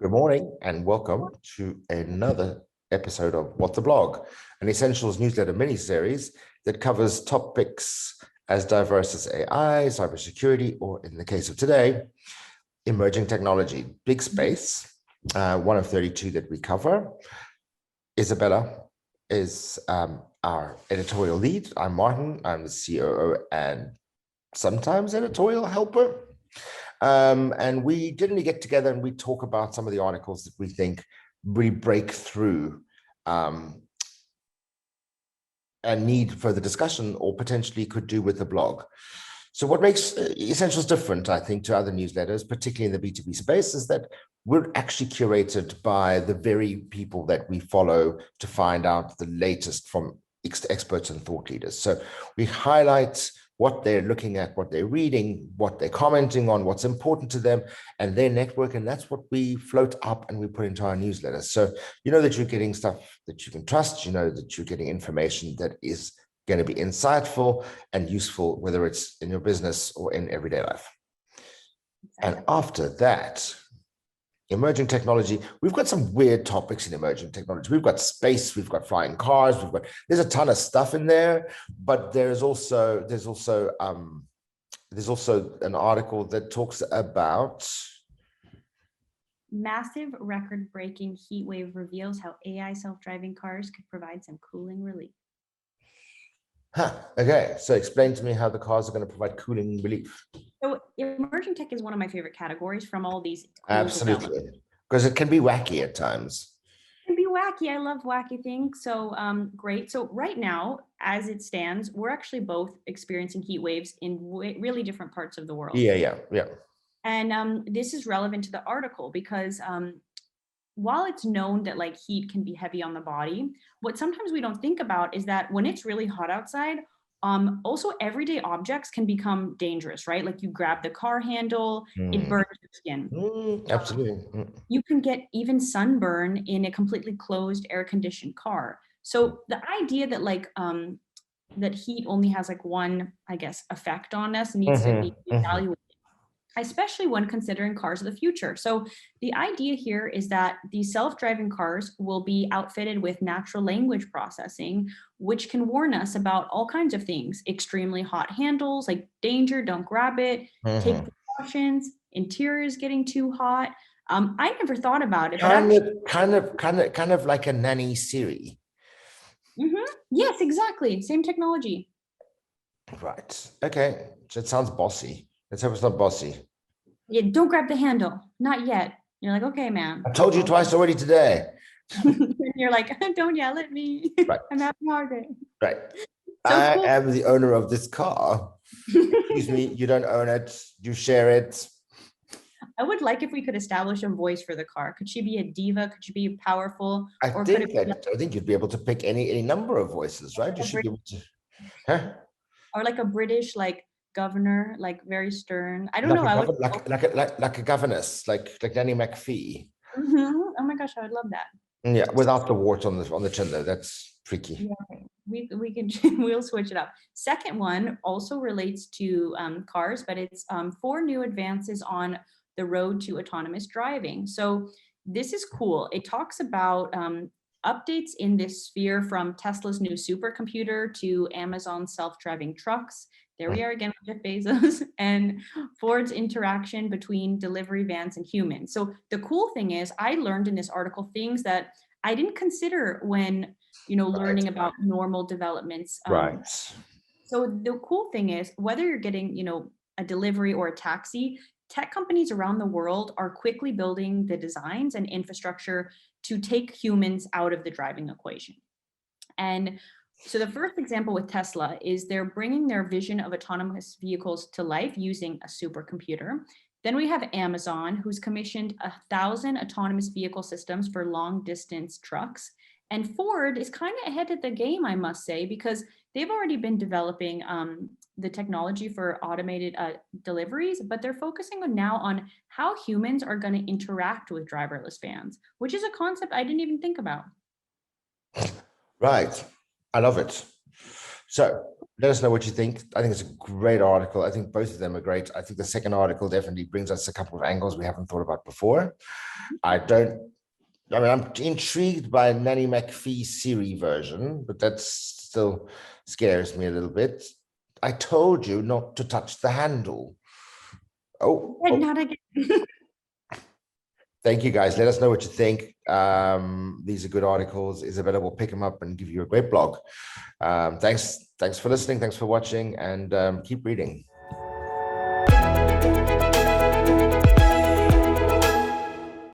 Good morning and welcome to another episode of What's a Blog, an Essentials newsletter mini-series that covers topics as diverse as AI, cybersecurity, or in the case of today, emerging technology. Big space, one of 32 that we cover. Isabella is our editorial lead. I'm Martin. I'm the COO and sometimes editorial helper. And we generally get together and we talk about some of the articles that we think really break through and need further discussion or potentially could do with the blog. So what makes Essentials different, I think, to other newsletters, particularly in the B2B space, is that we're actually curated by the very people that we follow to find out the latest from experts and thought leaders. So we highlight what they're looking at, what they're reading, what they're commenting on, what's important to them and their network. And that's what we float up and we put into our newsletter. So you know that you're getting stuff that you can trust, you know that you're getting information that is going to be insightful and useful, whether it's in your business or in everyday life. And after that, emerging technology, we've got some weird topics in emerging technology. We've got space, we've got flying cars, there's a ton of stuff in there, but there's also an article that talks about massive record-breaking heat wave reveals how AI self-driving cars could provide some cooling relief. Okay, so explain to me how the cars are going to provide cooling relief. So emerging tech is one of my favorite categories from all these Absolutely, because it can be wacky at times. It can be wacky. I love wacky things. So great. So right now, as it stands, we're actually both experiencing heat waves in really different parts of the world. Yeah. And this is relevant to the article because while it's known that like heat can be heavy on the body, what sometimes we don't think about is that when it's really hot outside, also everyday objects can become dangerous, right? Like you grab the car handle, it burns your skin. Absolutely. You can get even sunburn in a completely closed air-conditioned car. So the idea that like that heat only has like one, I guess, effect on us needs to be evaluated, especially when considering cars of the future. So the idea here is that these self-driving cars will be outfitted with natural language processing, which can warn us about all kinds of things: extremely hot handles, like danger, don't grab it, take precautions, interiors getting too hot. I never thought about it. Kind of like a nanny Siri. Yes, exactly. Same technology. Right. Okay. So it sounds bossy. Let's hope it's not bossy. Yeah, don't grab the handle. Not yet. You're like, okay, man. I told you twice already today. You're like, don't yell at me. Right. I'm having a hard day. Right. So I am the owner of this car. Excuse me, you don't own it. You share it. I would like if we could establish a voice for the car. Could she be a diva? Could she be powerful? I think you'd be able to pick any number of voices, right? You should be able to. Or like a British governor, like very stern. I don't know. Like a governess, like Nanny McPhee. Oh my gosh, I would love that. Yeah, without the wart on the chin though. That's tricky. Yeah, we can we'll switch it up. Second one also relates to cars, but it's 4 new advances on the road to autonomous driving. So this is cool. It talks about updates in this sphere from Tesla's new supercomputer to Amazon's self-driving trucks. There we are again with Jeff Bezos, and Ford's interaction between delivery vans and humans. So the cool thing is I learned in this article things that I didn't consider when, learning about normal developments. Right. So the cool thing is whether you're getting, a delivery or a taxi, tech companies around the world are quickly building the designs and infrastructure to take humans out of the driving equation. And so the first example with Tesla is they're bringing their vision of autonomous vehicles to life using a supercomputer. Then we have Amazon, who's commissioned 1,000 autonomous vehicle systems for long distance trucks. And Ford is kind of ahead of the game, I must say, because they've already been developing the technology for automated deliveries, but they're focusing now on how humans are going to interact with driverless vans, which is a concept I didn't even think about. Right. I love it. So let us know what you think. I think it's a great article. I think both of them are great. I think the second article definitely brings us a couple of angles we haven't thought about before. I mean, I'm intrigued by Nanny McPhee's Siri version, but that still scares me a little bit. I told you not to touch the handle. And not again. Thank you, guys. Let us know what you think. These are good articles. Isabella will pick them up and give you a great blog. Thanks for listening. Thanks for watching, and keep reading.